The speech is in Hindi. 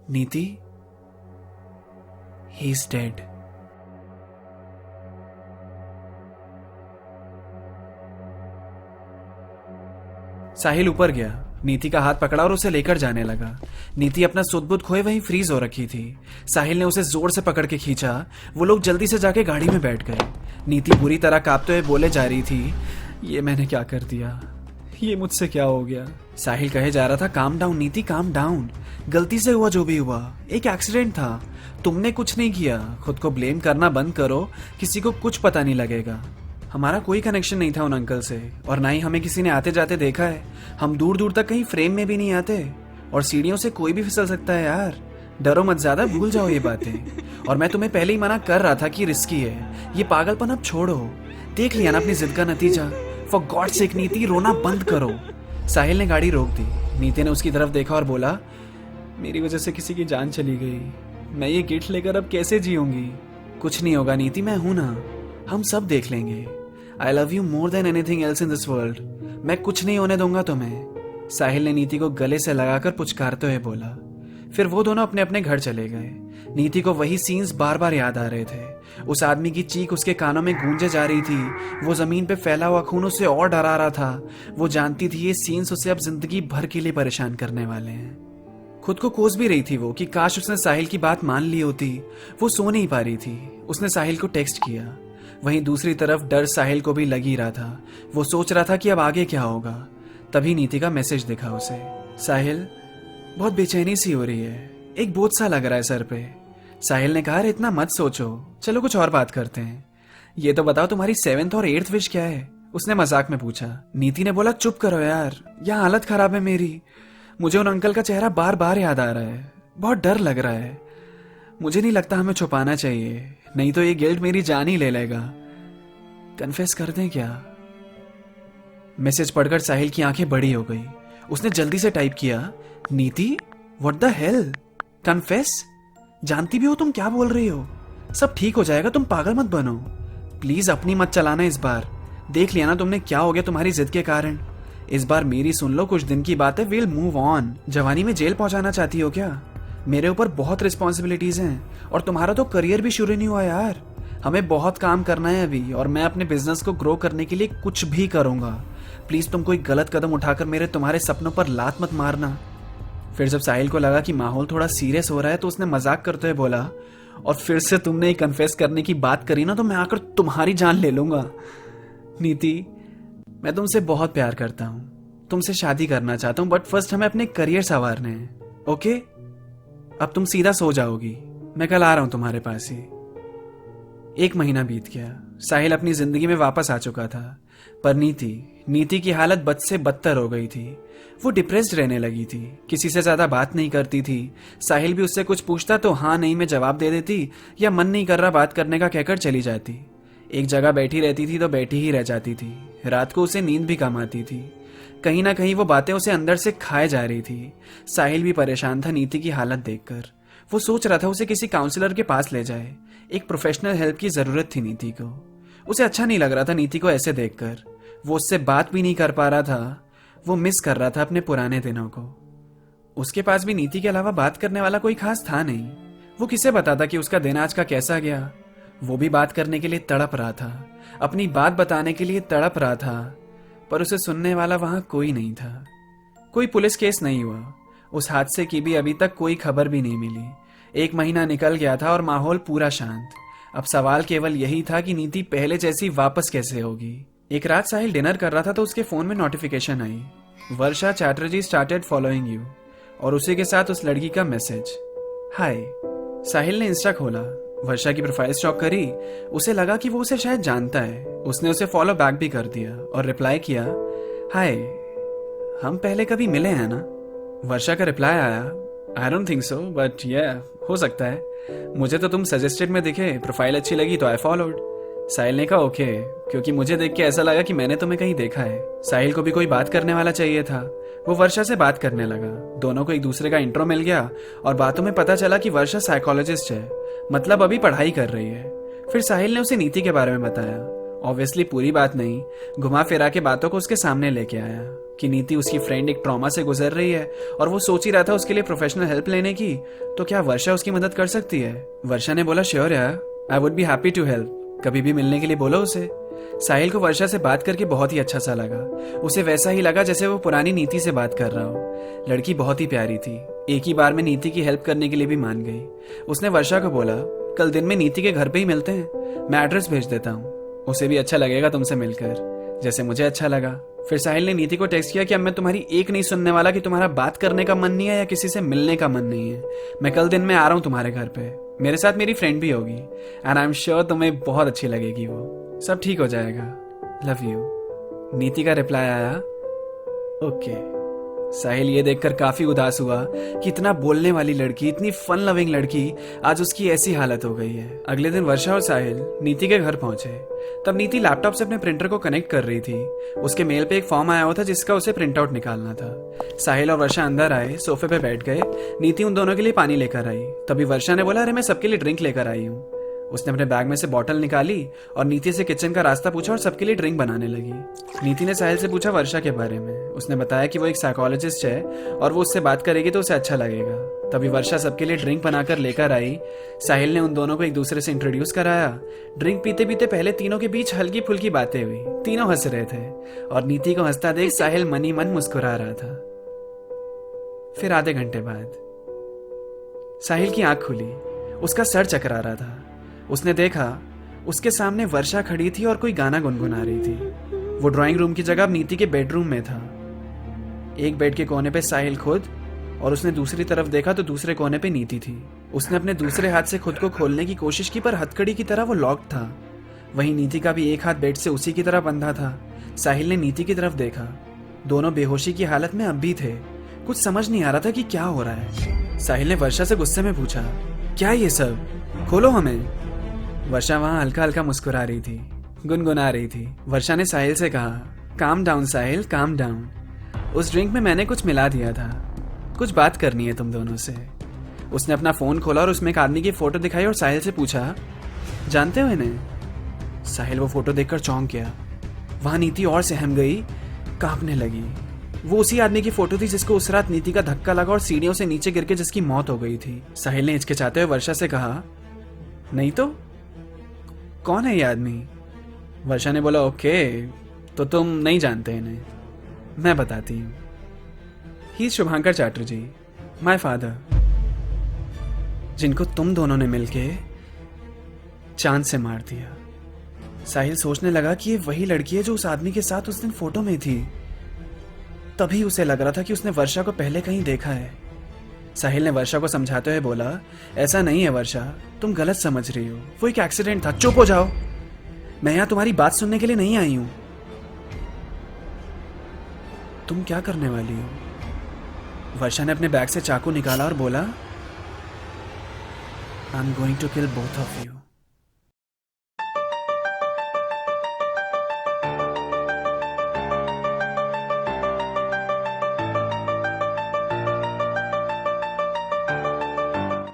नीति, ही इज डेड। साहिल ऊपर गया, नीति का हाथ पकड़ा और उसे लेकर जाने लगा। नीति अपना सुध-बुध खोए वहीं फ्रीज हो रखी थी। साहिल ने उसे जोर से पकड़ के खींचा। वो लोग जल्दी से जाके गाड़ी में बैठ गए। नीति बुरी तरह कांपते हुए बोले जा रही थी, ये मैंने क्या कर दिया, ये मुझसे क्या हो गया। साहिल कहे जा रहा था, काम डाउन नीति, काम डाउन। गलती से हुआ जो भी हुआ, एक एक्सीडेंट था, तुमने कुछ नहीं किया। खुद को ब्लेम करना बंद करो, किसी को कुछ पता नहीं लगेगा। हमारा कोई कनेक्शन नहीं था उन अंकल से, और ना ही हमें किसी ने आते जाते देखा है। हम दूर दूर तक कहीं फ्रेम में भी नहीं आते, और सीढ़ियों से कोई भी फिसल सकता है यार। डरो मत, ज्यादा भूल जाओ ये बातें। और मैं तुम्हें पहले ही मना कर रहा था कि रिस्की है, ये पागलपन अब छोड़ो। देख लिया ना अपनी जिद का नतीजा। फॉर गॉड सेक नीति, रोना बंद करो। साहिल ने गाड़ी रोक दी। नीति ने उसकी तरफ देखा और बोला, मेरी वजह से किसी की जान चली गई, मैं ये गिल्ट लेकर अब कैसे जीऊंगी। कुछ नहीं होगा नीति, मैं हूं ना, हम सब देख लेंगे। I love you more than anything else in this world. मैं कुछ नहीं होने दूंगा तुम्हें। साहिल ने नीति को गले से लगाकर पुचकारते हुए बोला। फिर वो दोनों अपने अपने घर चले गए। नीति को वही सीन्स बार बार याद आ रहे थे। उस आदमी की चीख उसके कानों में गूंजे जा रही थी। वो जमीन पे फैला हुआ खून उसे और डरा रहा था। वो जानती थी ये सीन्स उसे अब जिंदगी भर के लिए परेशान करने वाले हैं। खुद को कोस भी रही थी वो कि काश उसने साहिल की बात मान ली होती। वो सो नहीं पा रही थी। उसने साहिल को टेक्स्ट किया। वहीं दूसरी तरफ डर साहिल को भी लग ही रहा था। वो सोच रहा था कि अब आगे क्या होगा। तभी नीति का मैसेज दिखा उसे। साहिल, बहुत बेचैनी सी हो रही है, एक बोझ सा लग रहा है सर पे। साहिल ने कहा, इतना मत सोचो, चलो कुछ और बात करते हैं। ये तो बताओ तुम्हारी 7th और 8th विश क्या है, उसने मजाक में पूछा। नीति ने बोला, चुप करो यार, यहाँ हालत खराब है मेरी। मुझे उन अंकल का चेहरा बार बार याद आ रहा है, बहुत डर लग रहा है। मुझे नहीं लगता हमें छुपाना चाहिए, नहीं तो ये गिल्ट मेरी जान ही ले लेगा। कन्फेस कर दें क्या? मैसेज पढ़कर साहिल की आंखें बड़ी हो गई। उसने जल्दी से टाइप किया, नीति, व्हाट द हेल, कन्फेस? जानती भी हो तुम क्या बोल रही हो? सब ठीक हो जाएगा, तुम पागल मत बनो। प्लीज अपनी मत चलाना इस बार। देख लिया ना तुमने क्या हो गया तुम्हारी जिद के कारण। इस बार मेरी सुन लो, कुछ दिन की बात है, विल मूव ऑन। जवानी में जेल पहुंचाना चाहती हो क्या? मेरे ऊपर बहुत रिस्पॉन्सिबिलिटीज हैं, और तुम्हारा तो करियर भी शुरू नहीं हुआ यार। हमें बहुत काम करना है अभी, और मैं अपने बिजनेस को ग्रो करने के लिए कुछ भी करूंगा। प्लीज तुम कोई गलत कदम उठाकर मेरे तुम्हारे सपनों पर लात मत मारना। फिर जब साहिल को लगा कि माहौल थोड़ा सीरियस हो रहा है तो उसने मजाक करते हुए बोला, और फिर से तुमने कन्फेस करने की बात करी ना तो मैं आकर तुम्हारी जान ले लूंगा। नीति, मैं तुमसे बहुत प्यार करता हूं, तुमसे शादी करना चाहता हूं, बट फर्स्ट हमें अपने करियर संवारने हैं, ओके? अब तुम सीधा सो जाओगी, मैं कल आ रहा हूं तुम्हारे पास ही। 1 महीना बीत गया। साहिल अपनी जिंदगी में वापस आ चुका था, पर नीति की हालत बद से बदतर हो गई थी। वो डिप्रेस्ड रहने लगी थी, किसी से ज्यादा बात नहीं करती थी। साहिल भी उससे कुछ पूछता तो हाँ नहीं में जवाब दे देती, या मन नहीं कर रहा बात करने का कहकर चली जाती। एक जगह बैठी रहती थी तो बैठी ही रह जाती थी। रात को उसे नींद भी कम आती थी। कहीं ना कहीं वो बातें उसे अंदर से खाए जा रही थी। साहिल भी परेशान था नीति की हालत देखकर। वो सोच रहा था उसे किसी काउंसलर के पास ले जाए। एक प्रोफेशनल हेल्प की जरूरत थी नीति को। उसे अच्छा नहीं लग रहा था नीति को ऐसे देखकर। वो उससे बात भी नहीं कर पा रहा था। वो मिस कर रहा था अपने पुराने दिनों को। उसके पास भी नीति के अलावा बात करने वाला कोई खास था नहीं। वो किसे बताता कि उसका दिन आज का कैसा गया। वो भी बात करने के लिए तड़प रहा था, अपनी बात बताने के लिए तड़प रहा था, पर उसे सुनने वाला वहां कोई नहीं था। कोई पुलिस केस नहीं हुआ। उस हादसे की भी अभी तक कोई खबर भी नहीं मिली। 1 महीना निकल गया था और माहौल पूरा शांत। अब सवाल केवल यही था कि नीति पहले जैसी वापस कैसे होगी। एक रात साहिल डिनर कर रहा था तो उसके फोन में notification I, Varsha Chatterjee started following you, और उसी के साथ उस लड़की का मैसेज, हाय। साहिल ने इंस्टा खोला, वर्षा की प्रोफाइल स्टॉक करी। उसे लगा कि वो उसे शायद जानता है। उसने उसे फॉलो बैक भी कर दिया और रिप्लाई किया, हाय, हम पहले कभी मिले हैं ना? वर्षा का रिप्लाई आया, I don't think so, but हो सकता है। मुझे तो तुम सजेस्टेड में दिखे, प्रोफाइल अच्छी लगी तो आई फॉलोड। साहिल ने कहा ओके, क्योंकि मुझे देख के ऐसा लगा कि मैंने तुम्हें कहीं देखा है। साहिल को भी कोई बात करने वाला चाहिए था। वो वर्षा से बात करने लगा। दोनों को एक दूसरे का इंट्रो मिल गया और बातों में पता चला कि वर्षा साइकोलॉजिस्ट है, मतलब अभी पढ़ाई कर रही है। फिर साहिल ने उसे नीति के बारे में बताया। ऑब्वियसली पूरी बात नहीं, घुमा फिरा के बातों को उसके सामने लेके आया कि नीति उसकी फ्रेंड एक ट्रॉमा से गुजर रही है और वो सोच ही रहा था उसके लिए प्रोफेशनल हेल्प लेने की, तो क्या वर्षा उसकी मदद कर सकती है। वर्षा ने बोला श्योर यार, I would be happy to help, कभी भी मिलने के लिए बोलो उसे। साहिल को वर्षा से बात करके बहुत ही अच्छा सा लगा। उसे वैसा ही लगा जैसे वो पुरानी नीति से बात कर रहा हो। लड़की बहुत ही प्यारी थी, एक ही बार में नीति की हेल्प करने के लिए भी मान गई। उसने वर्षा को बोला कल दिन में नीति के घर पे ही मिलते हैं, मैं एड्रेस भेज देता हूँ, उसे भी अच्छा लगेगा तुमसे मिलकर जैसे मुझे अच्छा लगा। फिर साहिल ने नीति को टेक्स्ट किया कि अब मैं तुम्हारी एक नहीं सुनने वाला कि तुम्हारा बात करने का मन नहीं है या किसी से मिलने का मन नहीं है। मैं कल दिन में आ रहा हूँ तुम्हारे घर पे, मेरे साथ मेरी फ्रेंड भी होगी एंड आई एम श्योर तुम्हें बहुत अच्छी लगेगी, वो सब ठीक हो जाएगा, लव यू। नीति का रिप्लाई आया ओके। साहिल ये देखकर काफी उदास हुआ कि इतना बोलने वाली लड़की, इतनी फन लविंग लड़की, आज उसकी ऐसी हालत हो गई है। अगले दिन वर्षा और साहिल नीति के घर पहुंचे। तब नीति लैपटॉप से अपने प्रिंटर को कनेक्ट कर रही थी। उसके मेल पे एक फॉर्म आया हुआ था जिसका उसे प्रिंट आउट निकालना था। साहिल और वर्षा अंदर आए, सोफे पे बैठ गए। नीति उन दोनों के लिए पानी लेकर आई। तभी वर्षा ने बोला अरे मैं सबके लिए ड्रिंक लेकर आई हूँ। उसने अपने बैग में से बॉटल निकाली और नीति से किचन का रास्ता पूछा और सबके लिए ड्रिंक बनाने लगी। नीति ने साहिल से पूछा वर्षा के बारे में। उसने बताया कि वो एक साइकोलॉजिस्ट है और वो उससे बात करेगी तो उसे अच्छा लगेगा। तभी वर्षा सबके लिए ड्रिंक बनाकर लेकर आई। साहिल ने उन दोनों को एक दूसरे से इंट्रोड्यूस कराया। ड्रिंक पीते पीते पहले तीनों के बीच हल्की फुल्की बातें हुई। तीनों हंस रहे थे और नीति को हंसता देख साहिल मनी मन मुस्कुरा रहा था। फिर आधे घंटे बाद साहिल की आंख खुली, उसका सर चकरा रहा था। उसने देखा उसके सामने वर्षा खड़ी थी और कोई गाना गुनगुना रही थी। वो ड्राइंग रूम की जगह नीति के बेडरूम में था। एक बेड के कोने पे साहिल खुद और उसने दूसरी तरफ देखा तो दूसरे कोने पे नीति थी। उसने अपने दूसरे हाथ से खुद को खोलने की कोशिश की पर हथकड़ी की तरह वो लॉक था। वहीं नीति का भी एक हाथ बेड से उसी की तरह बंधा था। साहिल ने नीति की तरफ देखा, दोनों बेहोशी की हालत में अब भी थे। कुछ समझ नहीं आ रहा था कि क्या हो रहा है। साहिल ने वर्षा से गुस्से में पूछा क्या ये सब, खोलो हमें। वर्षा वहां हल्का हल्का मुस्कुरा रही थी, गुनगुना रही थी। वर्षा ने साहिल से कहा काम डाउन साहिल, काम डाउन। उस ड्रिंक में मैंने कुछ मिला दिया था, कुछ बात करनी है तुम दोनों से। उसने अपना फोन खोला और उसमें एक आदमी की फोटो दिखाई और साहिल से पूछा जानते हो इन्हें। साहिल वो फोटो देखकर चौंक गया। वहां नीति और सहम गई, कांपने लगी। वो उसी आदमी की फोटो थी जिसको उस रात नीति का धक्का लगा और सीढ़ियों से नीचे गिर के जिसकी मौत हो गई थी। साहिल ने हिचकिचाते हुए वर्षा से कहा नहीं तो कौन है ये आदमी। वर्षा ने बोला ओके, तो तुम नहीं जानते इन्हें, मैं बताती हूँ। ही शुभांकर चैटर्जी, माय फादर, जिनको तुम दोनों ने मिलके चांद से मार दिया। साहिल सोचने लगा कि ये वही लड़की है जो उस आदमी के साथ उस दिन फोटो में थी। तभी उसे लग रहा था कि उसने वर्षा को पहले कहीं देखा है। साहिल ने वर्षा को समझाते हुए बोला ऐसा नहीं है वर्षा, तुम गलत समझ रही हो, वो एक एक्सीडेंट था, चुप हो जाओ, मैं यहां तुम्हारी बात सुनने के लिए नहीं आई हूं। तुम क्या करने वाली हो। वर्षा ने अपने बैग से चाकू निकाला और बोला I am going to kill both of you.